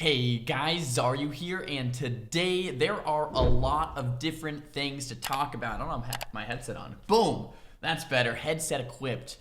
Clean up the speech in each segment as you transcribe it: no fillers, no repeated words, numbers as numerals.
Hey guys, Xaryu here, and today there are a lot of different things to talk about. I don't have my headset on. Boom! That's better. Headset equipped.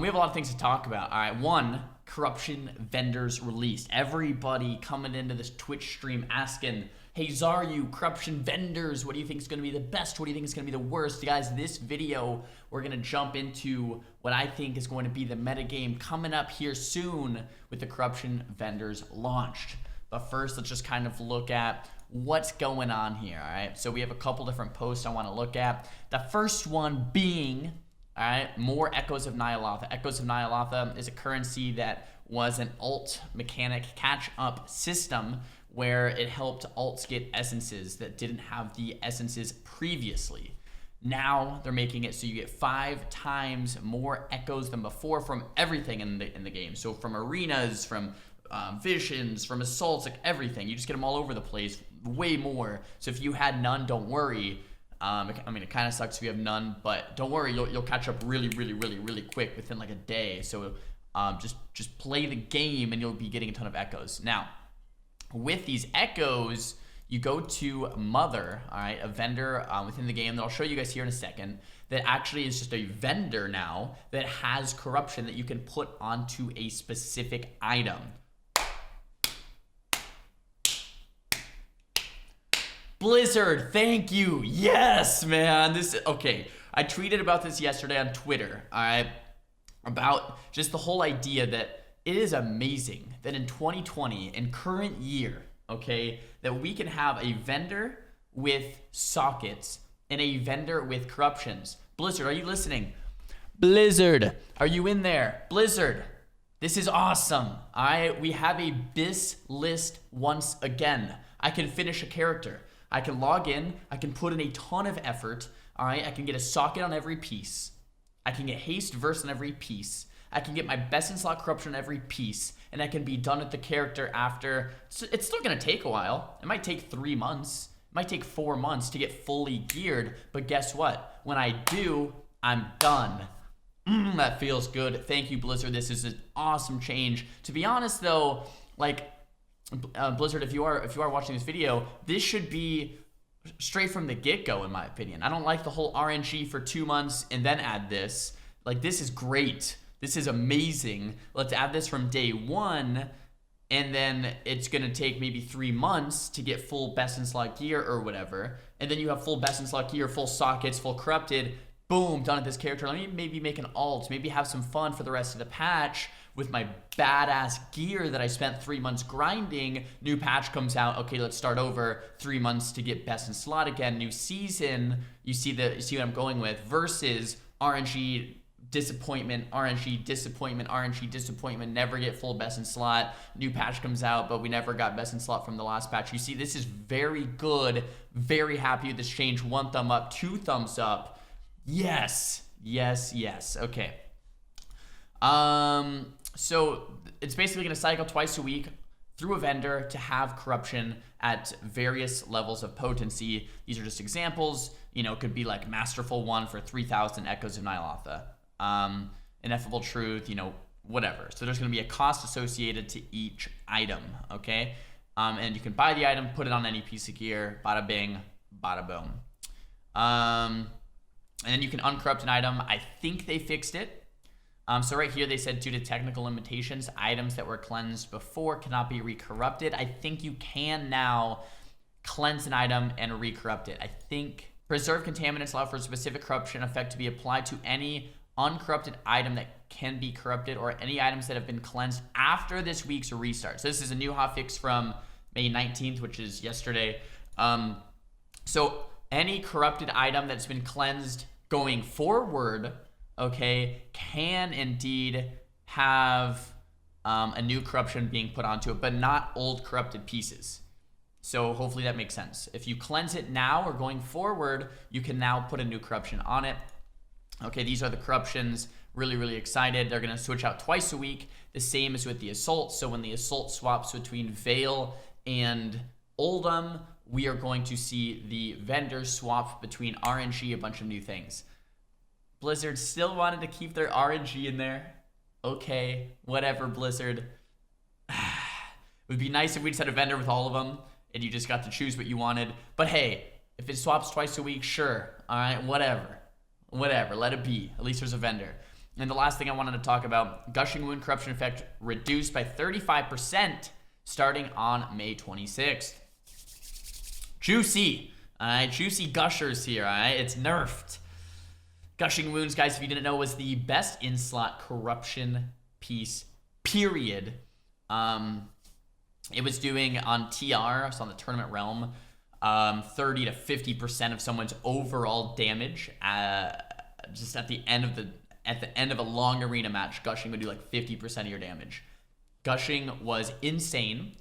We have a lot of things to talk about. All right, one, corruption vendors released. Everybody coming into this Twitch stream asking, hey Xaryu, corruption vendors, what do you think is going to be the best? What do you think is going to be the worst? Guys, this video, we're going to jump into what I think is going to be the metagame coming up here soon with the corruption vendors launched. But first, let's just kind of look at what's going on here, all right? So we have a couple different posts I want to look at. The first one being, all right, more Echoes of Nile. Echoes of Nile is a currency that was an alt mechanic catch-up system where it helped alts get essences that didn't have the essences previously. Now they're making it so you get 5 times more echoes than before from everything in the game. So from arenas, from visions, from assaults, like everything. You just get them all over the place, way more. So if you had none, don't worry. I mean, it kind of sucks if you have none, but don't worry, you'll catch up really quick within like a day. So just play the game and you'll be getting a ton of echoes. Now, with these echoes, you go to Mother, all right, a vendor within the game that I'll show you guys here in a second, that actually is just a vendor now that has corruption that you can put onto a specific item. Blizzard, thank you. Yes, man. Okay. I tweeted about this yesterday on Twitter, all right, about just the whole idea that it is amazing that in 2020, in current year, okay, that we can have a vendor with sockets and a vendor with corruptions. Blizzard, are you listening? Blizzard, are you in there? Blizzard, this is awesome. We have a BIS list once again. I can finish a character. I can log in. I can put in a ton of effort. All right, I can get a socket on every piece. I can get haste verse on every piece. I can get my best in slot corruption on every piece, and I can be done with the character after. It's still gonna take a while. It might take 3 months. It might take 4 months to get fully geared, but guess what? When I do, I'm done. That feels good. Thank you, Blizzard. This is an awesome change. To be honest, though, like Blizzard, if you are watching this video, this should be straight from the get-go, in my opinion. I don't like the whole RNG for 2 months and then add this. Like, this is great. This is amazing. Let's add this from day one, and then it's gonna take maybe 3 months to get full best in slot gear or whatever. And then you have full best in slot gear, full sockets, full corrupted. Boom, done with this character. Let me maybe make an alt, maybe have some fun for the rest of the patch with my badass gear that I spent 3 months grinding. New patch comes out. Okay, let's start over. 3 months to get best in slot again. New season. You see what I'm going with? Versus RNG disappointment, RNG disappointment, RNG disappointment. Never get full best in slot. New patch comes out, but we never got best in slot from the last patch. You see, this is very good. Very happy with this change. 1 thumb up, 2 thumbs up. Yes. Okay. So it's basically going to cycle twice a week through a vendor to have corruption at various levels of potency. These are just examples. You know, it could be like Masterful 1 for 3,000 Echoes of Nile. Ineffable Truth, you know, whatever. So there's going to be a cost associated to each item, okay? And you can buy the item, put it on any piece of gear, bada bing, bada boom. And then you can uncorrupt an item. I think they fixed it. So right here they said due to technical limitations, items that were cleansed before cannot be recorrupted. I think you can now cleanse an item and recorrupt it. I think preserve contaminants allow for a specific corruption effect to be applied to any uncorrupted item that can be corrupted or any items that have been cleansed after this week's restart. So this is a new hotfix from May 19th, which is yesterday. So any corrupted item that's been cleansed going forward, okay, can indeed have a new corruption being put onto it, but not old corrupted pieces. So hopefully that makes sense. If you cleanse it now or going forward, you can now put a new corruption on it. Okay, these are the corruptions. Really excited. They're going to switch out twice a week. The same as with the Assault. So when the Assault swaps between Veil and Oldham, we are going to see the vendors swap between RNG, a bunch of new things. Blizzard still wanted to keep their RNG in there. Okay, whatever, Blizzard. would be nice if we just had a vendor with all of them and you just got to choose what you wanted. But hey, if it swaps twice a week, sure. All right, whatever. Whatever, let it be. At least there's a vendor. And the last thing I wanted to talk about, Gushing Wound Corruption Effect reduced by 35% starting on May 26th. Juicy. All right, juicy gushers here, all right? It's nerfed. Gushing Wounds, guys, if you didn't know, was the best in-slot corruption piece, period. It was doing on TR, so on the Tournament Realm, 30 to 50% of someone's overall damage. Just at the end of a long arena match, Gushing would do like 50% of your damage. Gushing was insane.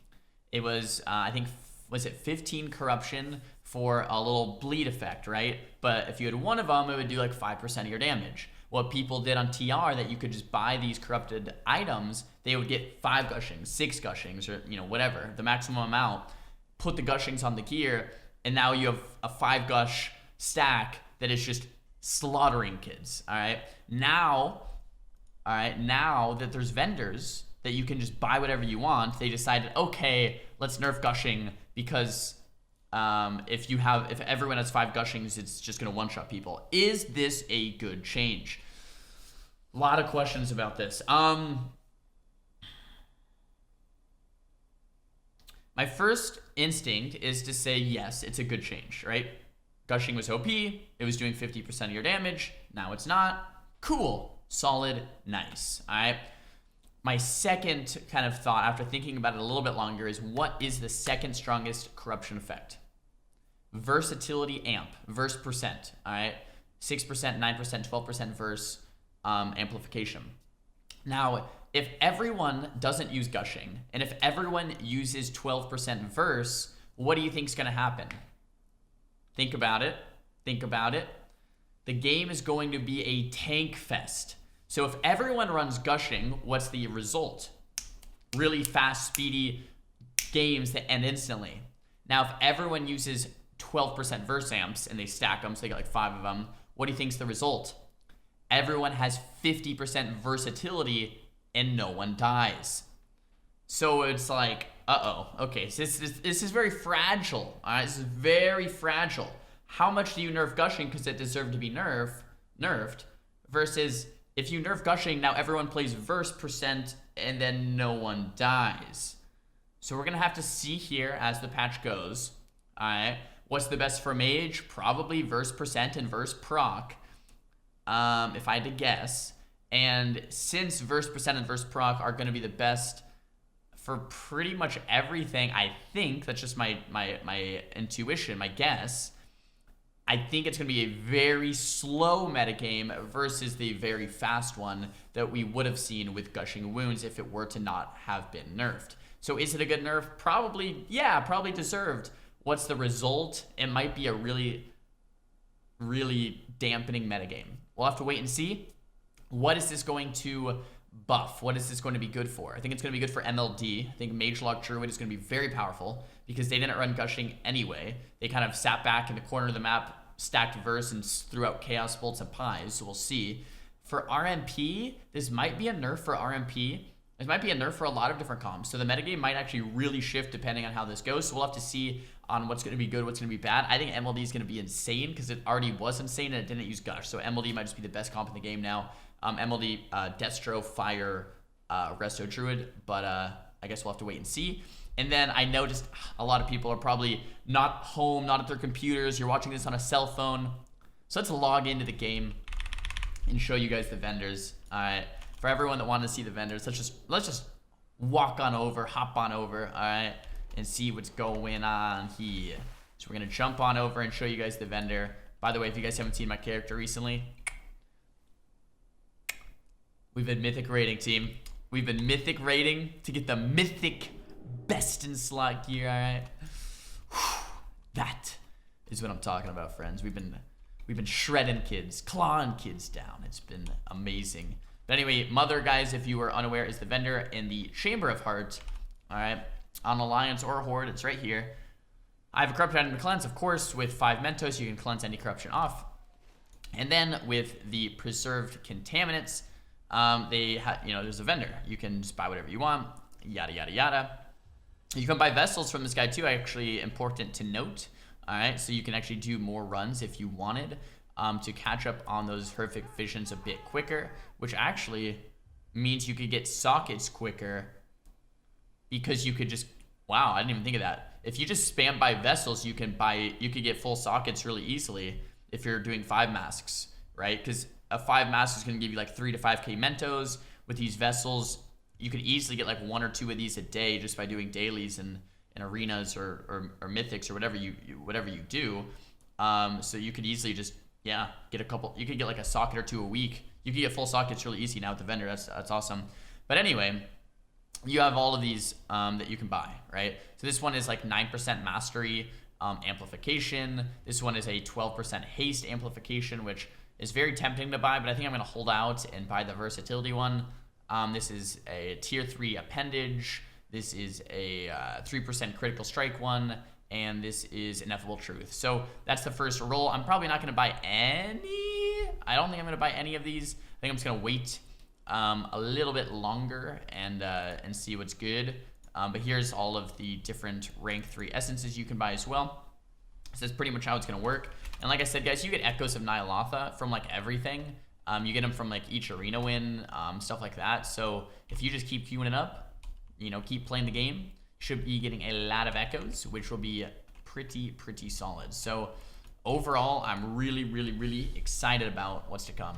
It was, I think, was it 15 corruption for a little bleed effect, right? But if you had one of them, it would do like 5% of your damage. What people did on TR, that you could just buy these corrupted items, they would get 5 gushings, 6 gushings, or whatever, the maximum amount, put the gushings on the gear, and now you have a 5 gush stack that is just slaughtering kids. All right. Now that there's vendors that you can just buy whatever you want, they decided, okay, let's nerf gushing, because if everyone has 5 gushings, it's just gonna one-shot people. Is this a good change? A lot of questions about this. My first instinct is to say yes, it's a good change, right? Gushing was OP, it was doing 50% of your damage, now it's not. Cool, solid, nice, all right? My second kind of thought, after thinking about it a little bit longer, is what is the second strongest corruption effect? Versatility amp, verse percent, all right? 6%, 9%, 12% verse amplification. Now, if everyone doesn't use gushing, and if everyone uses 12% verse, what do you think is going to happen? Think about it. Think about it. The game is going to be a tank fest. So if everyone runs gushing, what's the result? Really fast, speedy games that end instantly. Now, if everyone uses 12% verse amps and they stack them, so they got like 5 of them, what do you think's the result? Everyone has 50% versatility and no one dies. So it's like, okay, so this is very fragile. All right, this is very fragile. How much do you nerf gushing because it deserved to be nerfed, versus if you nerf gushing, now everyone plays verse percent and then no one dies. So we're gonna have to see here as the patch goes. All right, what's the best for mage? Probably verse percent and verse proc, if I had to guess. And since verse percent and verse proc are gonna be the best for pretty much everything, I think, that's just my intuition, my guess, I think it's going to be a very slow metagame versus the very fast one that we would have seen with Gushing Wounds if it were to not have been nerfed. So is it a good nerf? Probably, yeah, probably deserved. What's the result? It might be a really, really dampening metagame. We'll have to wait and see. What is this going to buff? What is this going to be good for? I think it's going to be good for MLD. I think Mage Lock Druid is going to be very powerful because they didn't run Gushing anyway. They kind of sat back in the corner of the map, stacked verse, and threw out Chaos Bolts and Pies, so we'll see. For RMP, this might be a nerf for RMP. This might be a nerf for a lot of different comps, so the metagame might actually really shift depending on how this goes, so we'll have to see on what's going to be good, what's going to be bad. I think MLD is going to be insane because it already was insane and it didn't use Gush, so MLD might just be the best comp in the game now. MLD, Destro, Fire, Resto Druid, but I guess we'll have to wait and see. And then I noticed a lot of people are probably not home, not at their computers. You're watching this on a cell phone. So let's log into the game and show you guys the vendors. All right. For everyone that wanted to see the vendors, let's just walk on over, hop on over, all right, and see what's going on here. So we're going to jump on over and show you guys the vendor. By the way, if you guys haven't seen my character recently, we've been mythic rating, team. We've been mythic rating to get the mythic best in slot gear, all right? That is what I'm talking about, friends. We've been shredding kids, clawing kids down. It's been amazing. But anyway, Mother, guys, if you were unaware, is the vendor in the Chamber of Hearts, all right? On Alliance or Horde, it's right here. I have a corruption item to cleanse, of course, with 5 Mentos. You can cleanse any corruption off. And then with the Preserved Contaminants, there's a vendor. You can just buy whatever you want, yada, yada, yada. You can buy vessels from this guy too, actually important to note. All right, so you can actually do more runs if you wanted to catch up on those horrific visions a bit quicker, which actually means you could get sockets quicker because you could just, wow, I didn't even think of that. If you just spam buy vessels, you could get full sockets really easily if you're doing 5 masks, right? Because a 5 mask is going to give you like 3 to 5k mentos. With these vessels, you could easily get like 1 or 2 of these a day just by doing dailies and arenas or mythics or whatever you do. So you could easily just get a couple. You could get like a socket or 2 a week. You could get full sockets really easy now with the vendor. That's awesome. But anyway, you have all of these that you can buy, right? So this one is like 9% mastery amplification. This one is a 12% haste amplification, which is very tempting to buy, but I think I'm going to hold out and buy the versatility one. This is a tier 3 appendage. This is a 3% critical strike one, and this is ineffable truth. So that's the first roll. I'm probably not going to buy any. I don't think I'm going to buy any of these. I think I'm just going to wait a little bit longer and see what's good. But here's all of the different rank 3 essences you can buy as well. So that's pretty much how it's going to work. And like I said, guys, you get echoes of Nile from like everything. You get them from like each arena win, stuff like that. So if you just keep queuing it up, keep playing the game, you should be getting a lot of echoes, which will be pretty solid. So overall, I'm really excited about what's to come.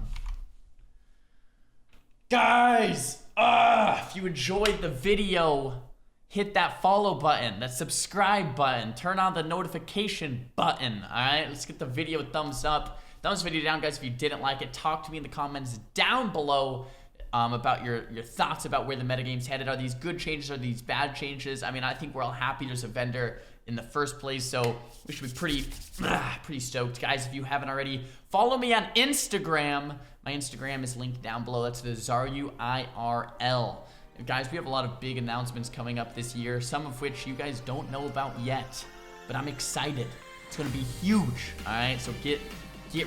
Guys, if you enjoyed the video, hit that follow button, that subscribe button, turn on the notification button. All right, let's get the video a thumbs up. Thumbs video down, guys, if you didn't like it. Talk to me in the comments down below about your thoughts about where the metagame's headed. Are these good changes? Are these bad changes? I mean, I think we're all happy there's a vendor in the first place, so we should be pretty stoked. Guys, if you haven't already, follow me on Instagram. My Instagram is linked down below. That's the Xaryu IRL. And guys, we have a lot of big announcements coming up this year, some of which you guys don't know about yet, but I'm excited. It's gonna be huge. All right, so get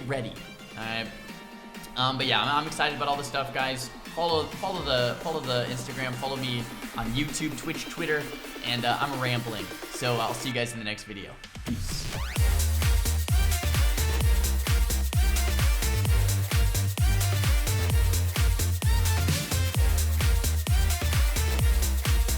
ready. All right. But yeah, I'm excited about all this stuff, guys. Follow the Instagram. Follow me on YouTube, Twitch, Twitter, and I'm rambling. So I'll see you guys in the next video. Peace.